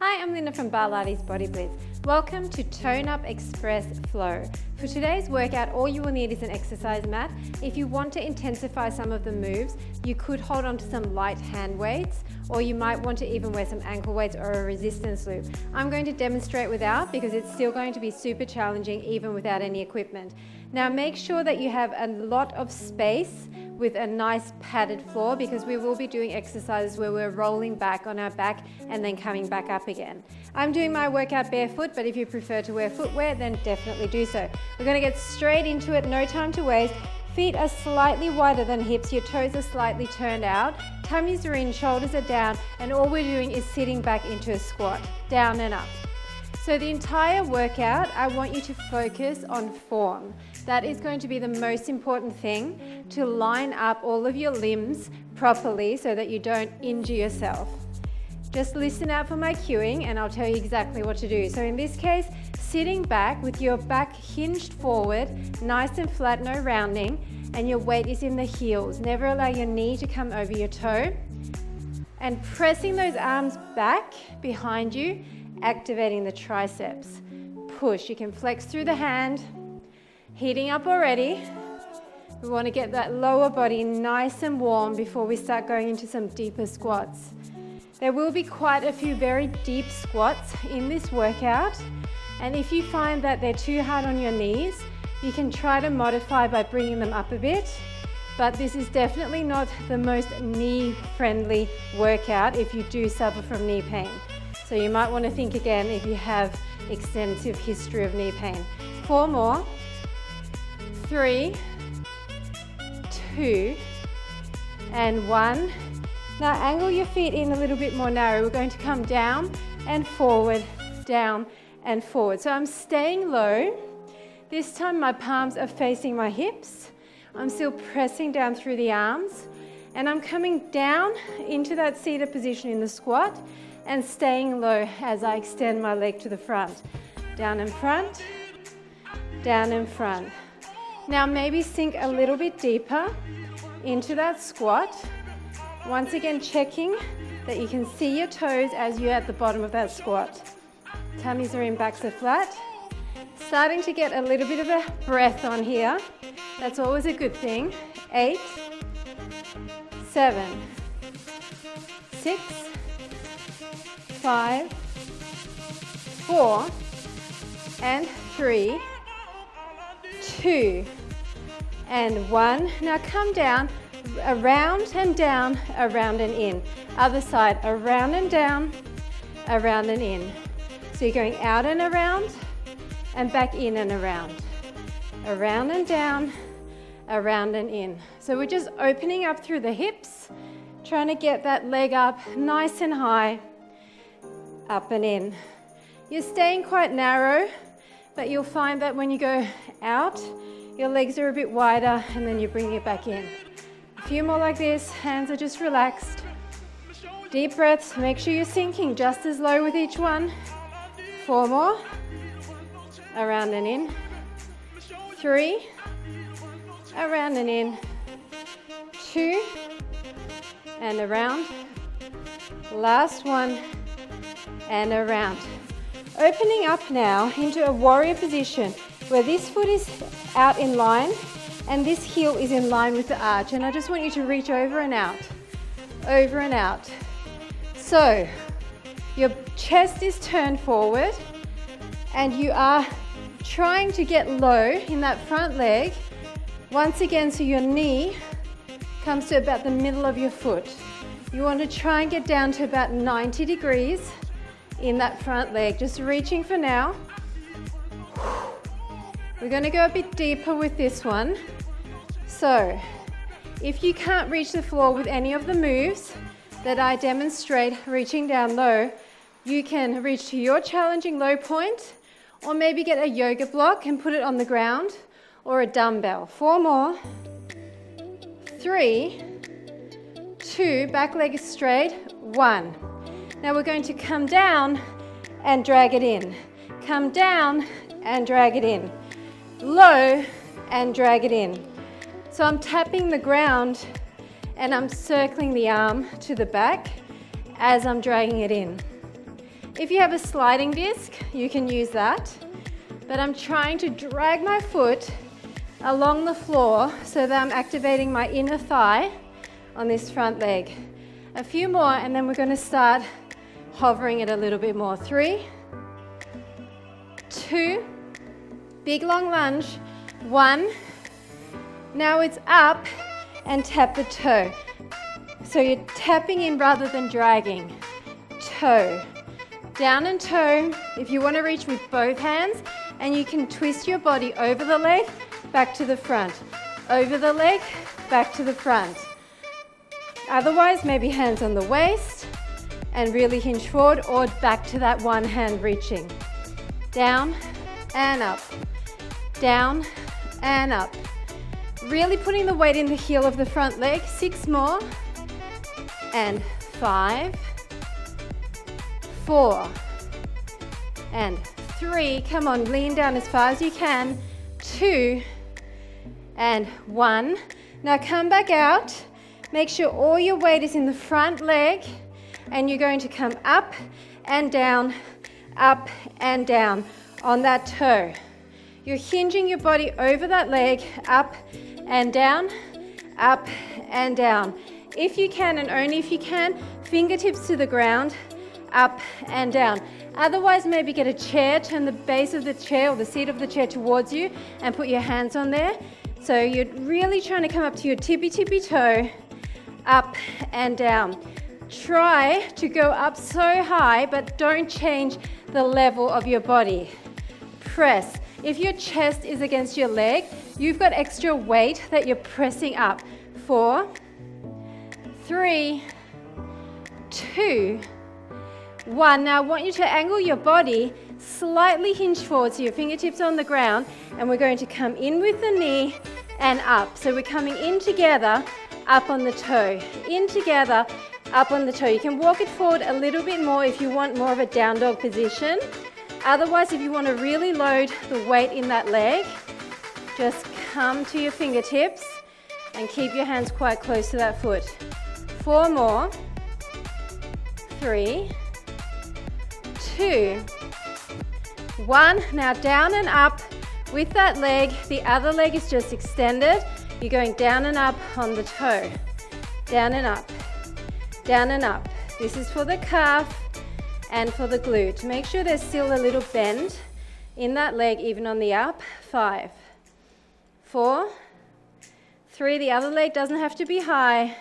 Hi, I'm Linda from Barlates Body Blitz. Welcome to Tone Up Express Flow. For today's workout, all you will need is an exercise mat. If you want to intensify some of the moves, you could hold on to some light hand weights, or you might want to even wear some ankle weights or a resistance loop. I'm going to demonstrate without because it's still going to be super challenging even without any equipment. Now make sure that you have a lot of space with a nice padded floor because we will be doing exercises where we're rolling back on our back and then coming back up again. I'm doing my workout barefoot, but if you prefer to wear footwear, then definitely do so. We're going to get straight into it, no time to waste. Feet are slightly wider than hips, your toes are slightly turned out, tummies are in, shoulders are down, and all we're doing is sitting back into a squat, down and up. So the entire workout, I want you to focus on form. That is going to be the most important thing, to line up all of your limbs properly so that you don't injure yourself. Just listen out for my cueing and I'll tell you exactly what to do. So in this case, sitting back with your back hinged forward, nice and flat, no rounding, and your weight is in the heels. Never allow your knee to come over your toe. And pressing those arms back behind you, activating the triceps. Push, you can flex through the hand. Heating up already. We want to get that lower body nice and warm before we start going into some deeper squats. There will be quite a few very deep squats in this workout, and if you find that they're too hard on your knees, you can try to modify by bringing them up a bit, but this is definitely not the most knee-friendly workout if you do suffer from knee pain. So you might want to think again if you have extensive history of knee pain. 4 more. 3, 2, and 1. Now angle your feet in a little bit more narrow. We're going to come down and forward, down and forward. So I'm staying low. This time my palms are facing my hips. I'm still pressing down through the arms, and I'm coming down into that seated position in the squat and staying low as I extend my leg to the front. Down and front, down and front. Now maybe sink a little bit deeper into that squat. Once again, checking that you can see your toes as you're at the bottom of that squat. Tummies are in, backs are flat. Starting to get a little bit of a breath on here. That's always a good thing. 8, 7, 6, 5, 4, and 3, 2, and 1. Now come down, around and down, around and in. Other side, around and down, around and in. So you're going out and around, and back in and around. Around and down, around and in. So we're just opening up through the hips, trying to get that leg up nice and high, up and in. You're staying quite narrow, but you'll find that when you go out, your legs are a bit wider and then you bring it back in. A few more like this, hands are just relaxed. Deep breaths, make sure you're sinking just as low with each one. 4 more, around and in. 3, around and in. 2, and around. Last one, and around. Opening up now into a warrior position where this foot is out in line and this heel is in line with the arch, and I just want you to reach over and out, over and out. So your chest is turned forward and you are trying to get low in that front leg once again, so your knee comes to about the middle of your foot. You want to try and get down to about 90 degrees in that front leg, just reaching for now. We're going to go a bit deeper with this one. So if you can't reach the floor with any of the moves that I demonstrate reaching down low, you can reach to your challenging low point, or maybe get a yoga block and put it on the ground, or a dumbbell. 4 more. 3, 2, back leg is straight. 1. Now we're going to come down and drag it in. Come down and drag it in. Low and drag it in. So I'm tapping the ground and I'm circling the arm to the back as I'm dragging it in. If you have a sliding disc, you can use that, but I'm trying to drag my foot along the floor so that I'm activating my inner thigh on this front leg. A few more and then we're going to start hovering it a little bit more. 3, 2, big long lunge, 1. Now it's up and tap the toe. So you're tapping in rather than dragging. Toe, down and toe. If you want to reach with both hands, and you can twist your body over the leg, back to the front. Over the leg, back to the front. Otherwise, maybe hands on the waist and really hinge forward, or back to that one hand reaching. Down and up. Down and up. Really putting the weight in the heel of the front leg. 6 more. And 5, 4, and 3. Come on, lean down as far as you can. 2, and 1. Now come back out. Make sure all your weight is in the front leg, and you're going to come up and down on that toe. You're hinging your body over that leg, up and down, up and down. If you can, and only if you can, fingertips to the ground, up and down. Otherwise, maybe get a chair, turn the base of the chair or the seat of the chair towards you and put your hands on there. So you're really trying to come up to your tippy toe, up and down. Try to go up so high, but don't change the level of your body. Press. If your chest is against your leg, you've got extra weight that you're pressing up. 4, 3, 2, 1. Now I want you to angle your body, slightly hinge forward so your fingertips on the ground, and we're going to come in with the knee and up. So we're coming in together, up on the toe. In together, up on the toe. You can walk it forward a little bit more if you want more of a down dog position. Otherwise, if you want to really load the weight in that leg, just come to your fingertips and keep your hands quite close to that foot. 4 more. 3, 2, 1. Now down and up with that leg. The other leg is just extended. You're going down and up on the toe. Down and up. Down and up. This is for the calf and for the glute. Make sure there's still a little bend in that leg, even on the up. 5, 4, 3. The other leg doesn't have to be high.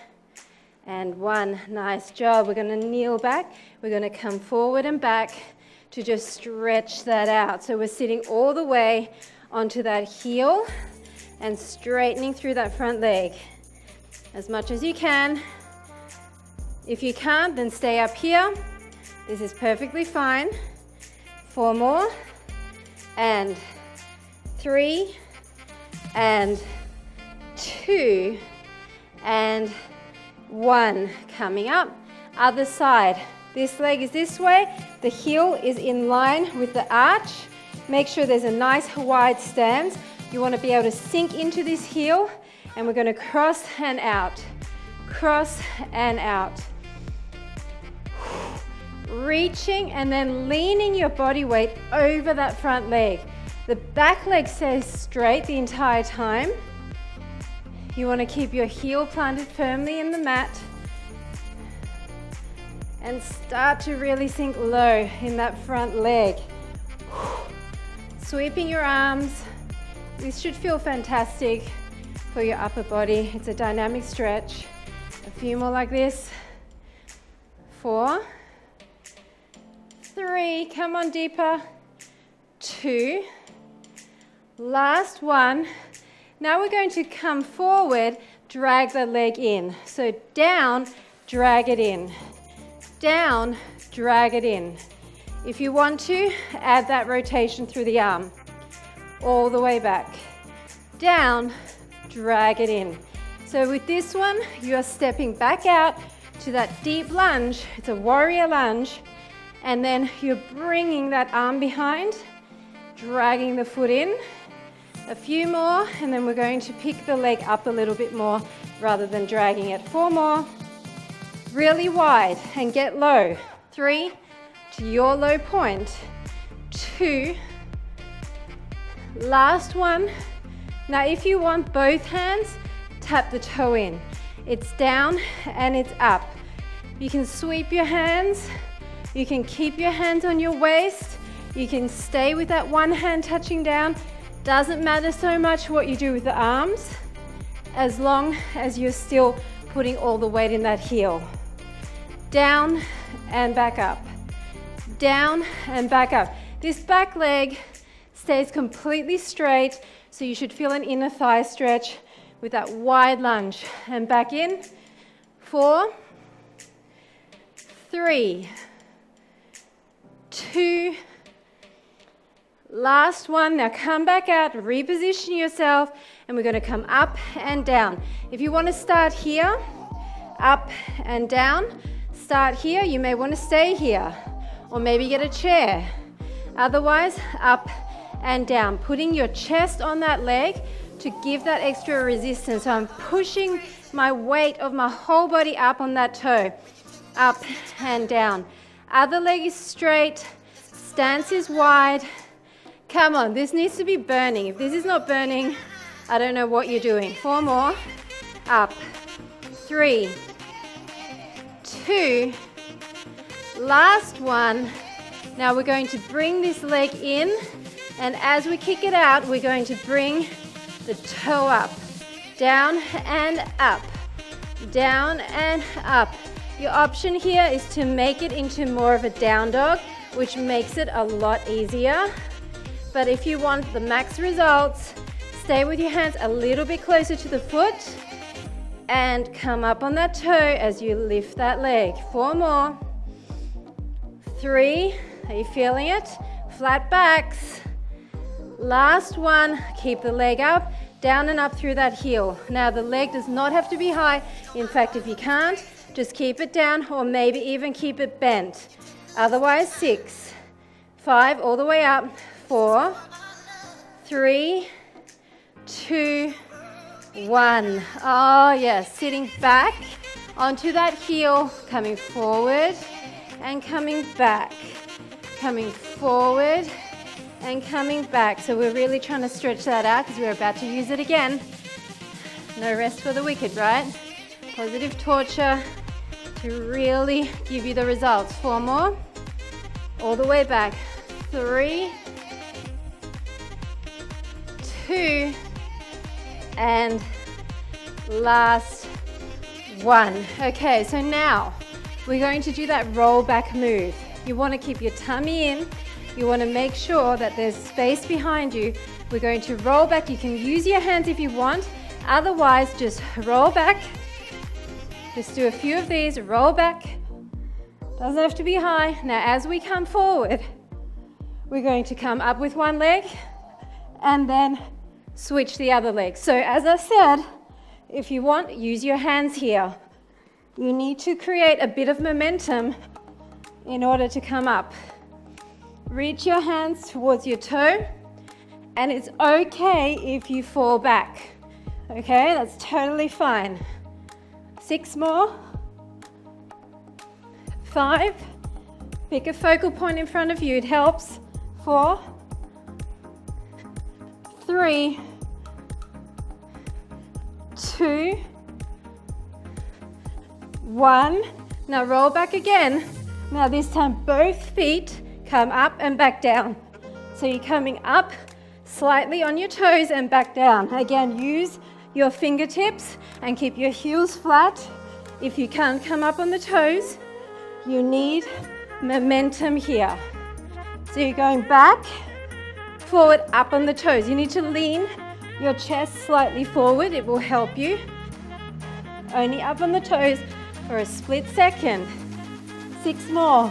And 1. Nice job. We're going to kneel back. We're going to come forward and back to just stretch that out. So we're sitting all the way onto that heel and straightening through that front leg as much as you can. If you can't, then stay up here. This is perfectly fine. 4 more. And 3. And 2. And 1. Coming up. Other side. This leg is this way. The heel is in line with the arch. Make sure there's a nice wide stance. You want to be able to sink into this heel, and we're going to cross and out. Cross and out. Reaching and then leaning your body weight over that front leg. The back leg stays straight the entire time. You want to keep your heel planted firmly in the mat and start to really sink low in that front leg. Sweeping your arms. This should feel fantastic for your upper body. It's a dynamic stretch. A few more like this. 4, 3, come on deeper. 2, last 1. Now we're going to come forward, drag the leg in. So down, drag it in. Down, drag it in. If you want to, add that rotation through the arm. All the way back. Down, drag it in. So with this one, you are stepping back out to that deep lunge. It's a warrior lunge. And then you're bringing that arm behind, dragging the foot in, A few more, and then we're going to pick the leg up a little bit more rather than dragging it. 4 more. Really wide and get low. 3, to your low point. 2, last one. Now if you want both hands, tap the toe in. It's down and it's up. You can sweep your hands, you can keep your hands on your waist, you can stay with that one hand touching down. Doesn't matter so much what you do with the arms, as long as you're still putting all the weight in that heel. Down and back up. Down and back up. This back leg stays completely straight, so you should feel an inner thigh stretch with that wide lunge. And back in. 4, 3, 2, last one. Now come back out, reposition yourself, and we're going to come up and down. If you want to start here, up and down, start here. You may want to stay here, or maybe get a chair. Otherwise, up and down, putting your chest on that leg to give that extra resistance. So I'm pushing my weight of my whole body up on that toe, up and down. Other leg is straight, stance is wide. Come on, this needs to be burning. If this is not burning, I don't know what you're doing. 4 more, up, 3, 2, last one. Now we're going to bring this leg in, and as we kick it out, we're going to bring the toe up, down and up, down and up. Your option here is to make it into more of a down dog, which makes it a lot easier. But if you want the max results, stay with your hands a little bit closer to the foot and come up on that toe as you lift that leg. 4 more. 3, are you feeling it? Flat backs. Last one, keep the leg up, down and up through that heel. Now the leg does not have to be high. In fact, if you can't, just keep it down, or maybe even keep it bent. Otherwise, 6, 5, all the way up. 4, 3, 2, 1. Oh yes, sitting back onto that heel, coming forward and coming back, coming forward and coming back. So we're really trying to stretch that out because we're about to use it again. No rest for the wicked, right? Positive torture to really give you the results. 4 more, all the way back. 3, 2, and last one. Okay, so now we're going to do that roll back move. You want to keep your tummy in. You want to make sure that there's space behind you. We're going to roll back. You can use your hands if you want. Otherwise, just roll back. Just do a few of these. Roll back. Doesn't have to be high. Now, as we come forward, we're going to come up with one leg and then switch the other leg. So as I said, if you want, use your hands here. You need to create a bit of momentum in order to come up. Reach your hands towards your toe, and it's okay if you fall back. Okay, that's totally fine. 6 more. 5. Pick a focal point in front of you, it helps. 4, 3, 2, 1. Now roll back again. Now this time both feet come up and back down. So you're coming up slightly on your toes and back down. Again, use your fingertips and keep your heels flat. If you can't come up on the toes, you need momentum here. So you're going back, forward, up on the toes. You need to lean your chest slightly forward. It will help you. Only up on the toes for a split second. 6 more.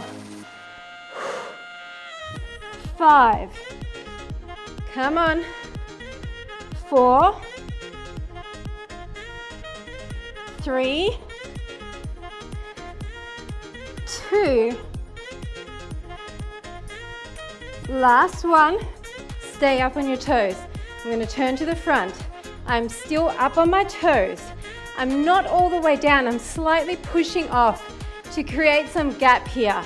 5. Come on. 4. 3. 2. Last one. Stay up on your toes. I'm going to turn to the front. I'm still up on my toes. I'm not all the way down. I'm slightly pushing off to create some gap here.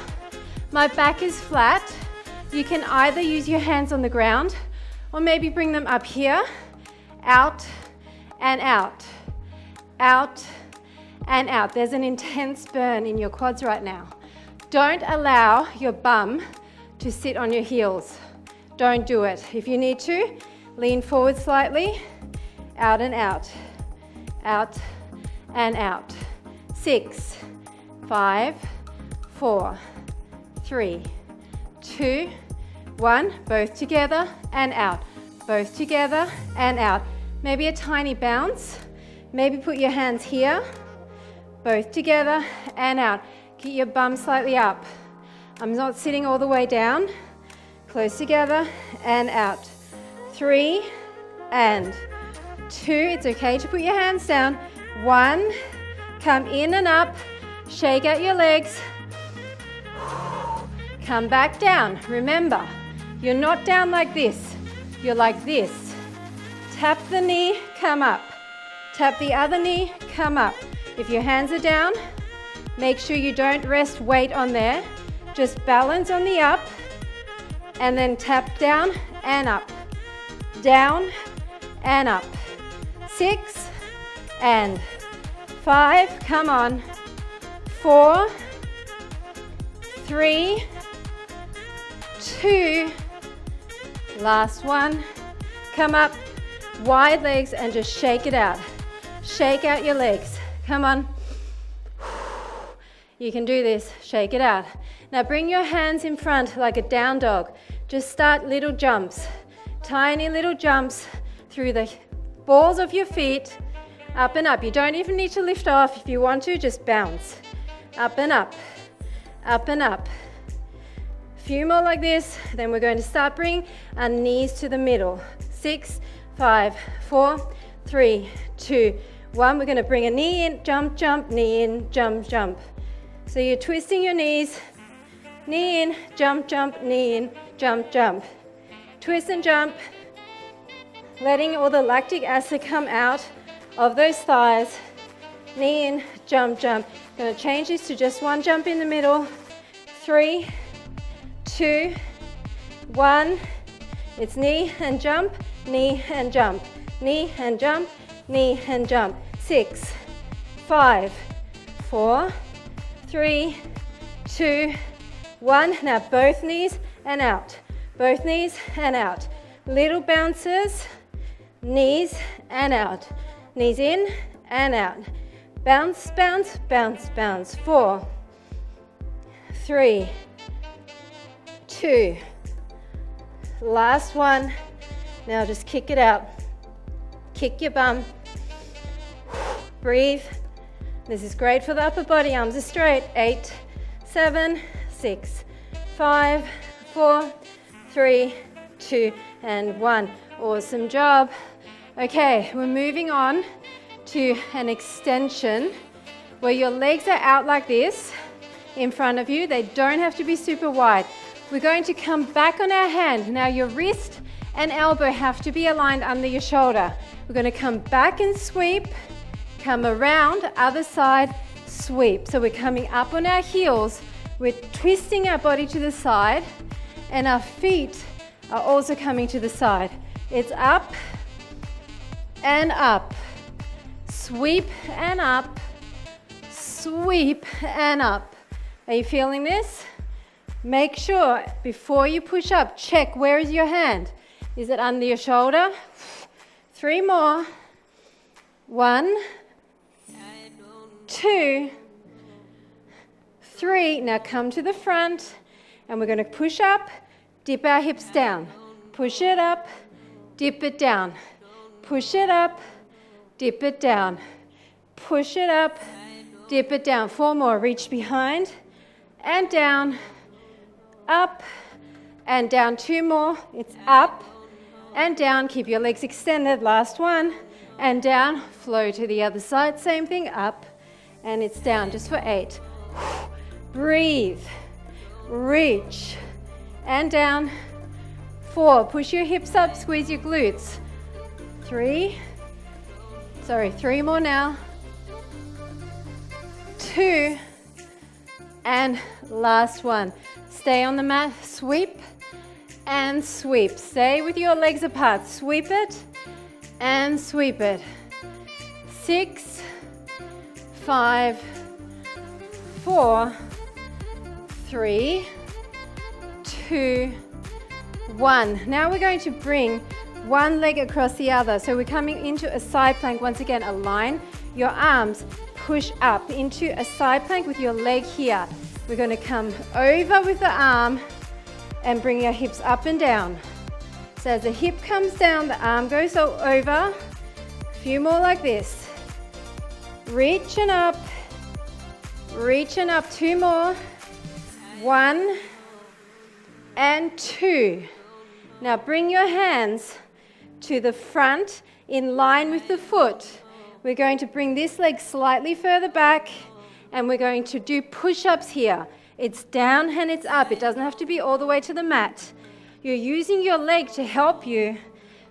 My back is flat. You can either use your hands on the ground or maybe bring them up here, out and out, out and out. There's an intense burn in your quads right now. Don't allow your bum to sit on your heels. Don't do it. If you need to, lean forward slightly, out and out, out and out. 6, 5, 4, 3, 2, 1. Both together and out. Both together and out. Maybe a tiny bounce. Maybe put your hands here. Both together and out. Keep your bum slightly up. I'm not sitting all the way down. Close together and out. 3 and 2. It's okay to put your hands down. 1. Come in and up. Shake out your legs. Come back down. Remember, you're not down like this. You're like this. Tap the knee, come up. Tap the other knee, come up. If your hands are down, make sure you don't rest weight on there. Just balance on the up and then tap down and up. Down and up. 6 and 5, come on. 4, 3, 2, last one. Come up, wide legs and just shake it out. Shake out your legs. Come on. You can do this. Shake it out. Now bring your hands in front like a down dog. Just start little jumps. Tiny little jumps through the balls of your feet. Up and up. You don't even need to lift off. If you want to, just bounce. Up and up. Up and up. A few more like this. Then we're going to start bringing our knees to the middle. 6, 5, 4, 3, 2, 1. We're going to bring a knee in, jump, jump, knee in, jump, jump. So you're twisting your knees, knee in, jump, jump, knee in, jump, jump. Twist and jump, letting all the lactic acid come out of those thighs. Knee in, jump, jump. Going to change this to just one jump in the middle. 3, 2, 1. It's knee and jump, knee and jump, knee and jump, knee and jump. 6, 5, 4, 3, 2, 1. Now both knees and out. Both knees and out. Little bounces, knees and out. Knees in and out. Bounce, bounce, bounce, bounce. 4, 3, 2. Last one. Now just kick it out. Kick your bum. Breathe. This is great for the upper body. Arms are straight. 8, 7, 6, 5, 4, 3, 2, and 1. Awesome job. Okay, we're moving on to an extension where your legs are out like this in front of you. They don't have to be super wide. We're going to come back on our hand. Now your wrist and elbow have to be aligned under your shoulder. We're going to come back and sweep, come around, other side, sweep. So we're coming up on our heels, we're twisting our body to the side, and our feet are also coming to the side. It's up and up, sweep and up, sweep and up. Are you feeling this? Make sure before you push up, check where is your hand. Is it under your shoulder? 3 more. 1, 2, 3. Now come to the front and we're going to push up, dip our hips down. Push it up, dip it down. Push it up, dip it down. Push it up, dip it down. 4 more. Reach behind and down, up and down. 2 more. It's up and down. Keep your legs extended. Last one. And down. Flow to the other side. Same thing. Up and it's down. Just for 8. Breathe. Reach and down. 4. Push your hips up. Squeeze your glutes. 3 more now, 2, and last one. Stay on the mat, sweep and sweep. Stay with your legs apart, sweep it and sweep it. 6, 5, 4, 3, 2, 1. Now we're going to bring one leg across the other. So we're coming into a side plank. Once again, align your arms, push up into a side plank with your leg here. We're going to come over with the arm and bring your hips up and down. So as the hip comes down, the arm goes over. A few more like this. Reach and up. Reach and up. 2 more. 1 and 2. Now bring your hands to the front in line with the foot. We're going to bring this leg slightly further back and we're going to do push-ups here. It's down and it's up. It doesn't have to be all the way to the mat. You're using your leg to help you.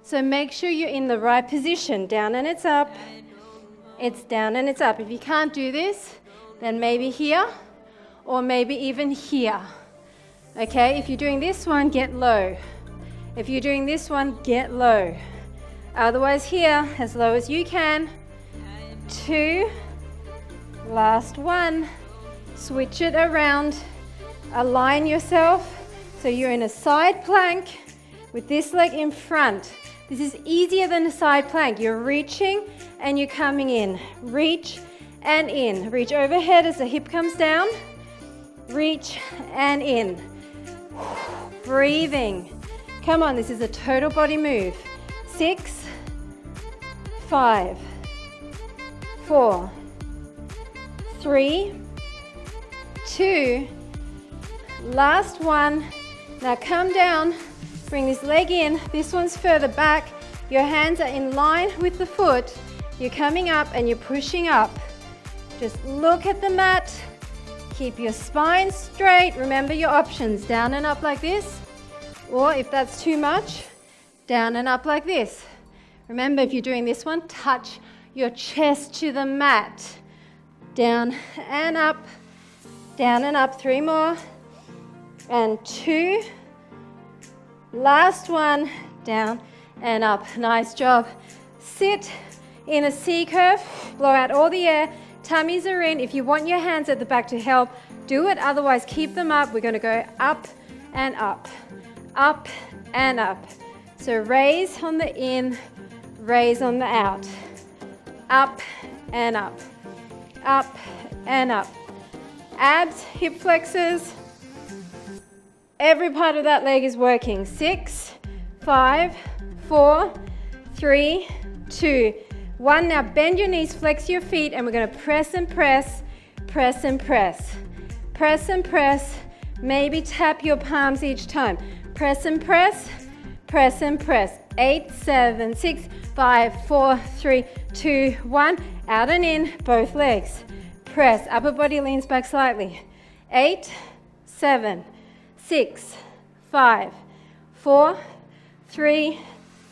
So make sure you're in the right position. Down and it's up. It's down and it's up. If you can't do this, then maybe here or maybe even here. Okay, if you're doing this one, get low. If you're doing this one, get low. Otherwise here, as low as you can. 2, last one. Switch it around. Align yourself so you're in a side plank with this leg in front. This is easier than a side plank. You're reaching and you're coming in. Reach and in. Reach overhead as the hip comes down. Reach and in. Breathing. Come on, this is a total body move. 6, 5, 4, 3, 2, last one. Now come down, bring this leg in. This one's further back. Your hands are in line with the foot. You're coming up and you're pushing up. Just look at the mat. Keep your spine straight. Remember your options, down and up like this. Or if that's too much, down and up like this. Remember, if you're doing this one, touch your chest to the mat. Down and up, down and up. 3 more, and 2. Last one, down and up. Nice job. Sit in a C curve, blow out all the air. Tummies are in. If you want your hands at the back to help, do it. Otherwise, keep them up. We're going to go up and up. Up and up. So raise on the in, raise on the out. Up and up. Up and up. Abs, hip flexors. Every part of that leg is working. 6, 5, 4, 3, 2, 1. Now bend your knees, flex your feet, and we're going to press and press, press and press. Press and press. Maybe tap your palms each time. Press and press, press and press. 8, 7, 6, 5, 4, 3, 2, 1. Out and in, both legs. Press, upper body leans back slightly. 8, 7, 6, 5, 4, 3,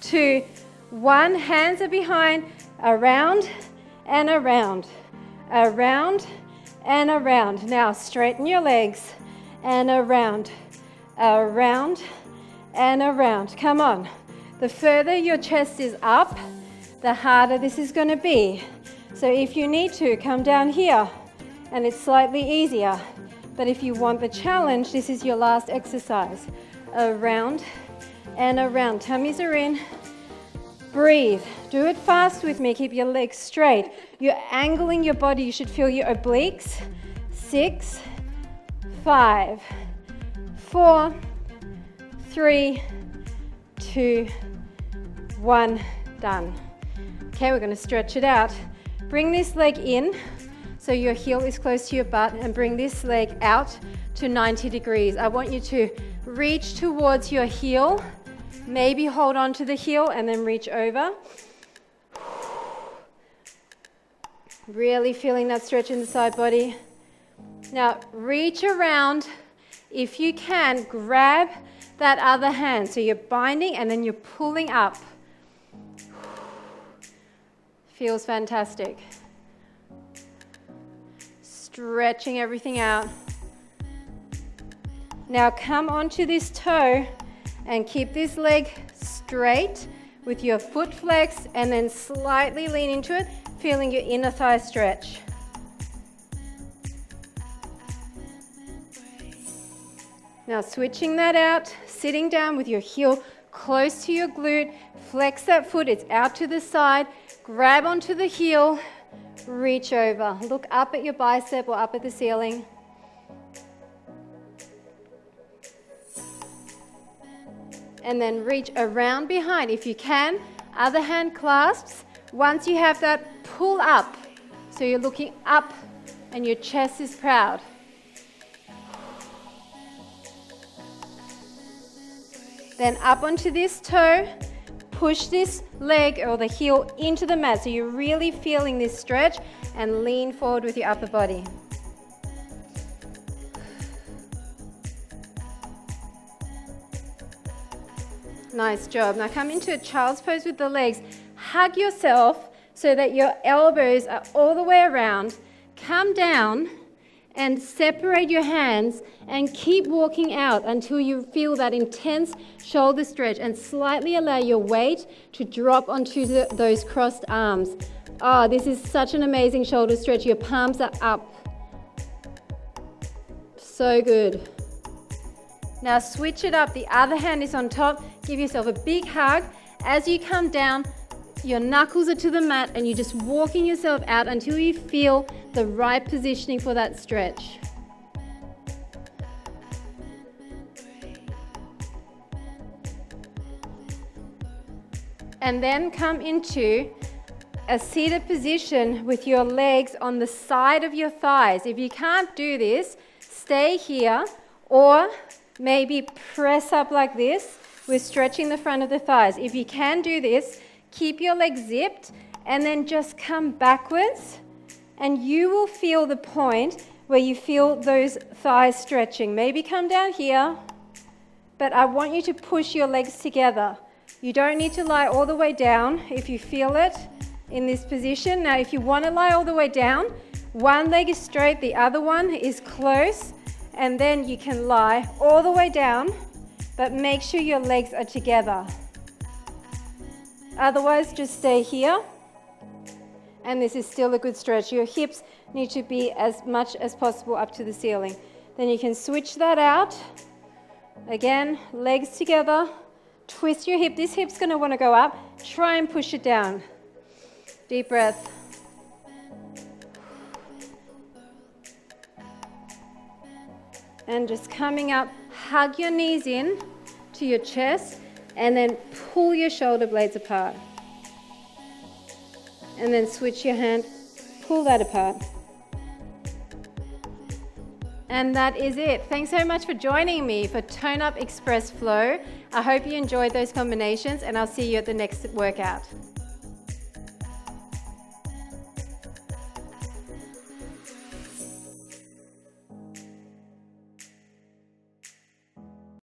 2, 1. Hands are behind, around and around, around and around. Now straighten your legs and around, around and around. Come on. The further your chest is up, the harder this is going to be. So if you need to, come down here and it's slightly easier. But if you want the challenge, this is your last exercise. Around and around. Tummies are in. Breathe. Do it fast with me. Keep your legs straight. You're angling your body. You should feel your obliques. 6, 5, 4, 3, 2, 1. Done. Okay, we're going to stretch it out. Bring this leg in so your heel is close to your butt, and bring this leg out to 90 degrees. I want you to reach towards your heel. Maybe hold on to the heel and then reach over. Really feeling that stretch in the side body. Now reach around. If you can, grab that other hand. So you're binding and then you're pulling up. Feels fantastic. Stretching everything out. Now come onto this toe and keep this leg straight with your foot flex, and then slightly lean into it, feeling your inner thigh stretch. Now switching that out, sitting down with your heel close to your glute, flex that foot, it's out to the side, grab onto the heel, reach over. Look up at your bicep or up at the ceiling. And then reach around behind. If you can, other hand clasps. Once you have that, pull up. So you're looking up and your chest is proud. Then up onto this toe, push this leg or the heel into the mat. So you're really feeling this stretch, and lean forward with your upper body. Nice job. Now come into a child's pose with the legs. Hug yourself so that your elbows are all the way around. Come down and separate your hands and keep walking out until you feel that intense shoulder stretch, and slightly allow your weight to drop onto those crossed arms. Oh, this is such an amazing shoulder stretch. Your palms are up. So good. Now switch it up. The other hand is on top. Give yourself a big hug. As you come down, your knuckles are to the mat, and you're just walking yourself out until you feel the right positioning for that stretch. And then come into a seated position with your legs on the side of your thighs. If you can't do this, stay here, or maybe press up like this. We're stretching the front of the thighs. If you can do this, keep your legs zipped and then just come backwards, and you will feel the point where you feel those thighs stretching. Maybe come down here, but I want you to push your legs together. You don't need to lie all the way down if you feel it in this position. Now, if you want to lie all the way down, one leg is straight, the other one is close, and then you can lie all the way down, but make sure your legs are together. Otherwise, just stay here, and this is still a good stretch. Your hips need to be as much as possible up to the ceiling. Then you can switch that out. Again, legs together, twist your hip. This hip's going to want to go up. Try and push it down. Deep breath. And just coming up, hug your knees in to your chest, and then pull your shoulder blades apart. And then switch your hand, pull that apart. And that is it. Thanks so much for joining me for Tone Up Express Flow. I hope you enjoyed those combinations, and I'll see you at the next workout.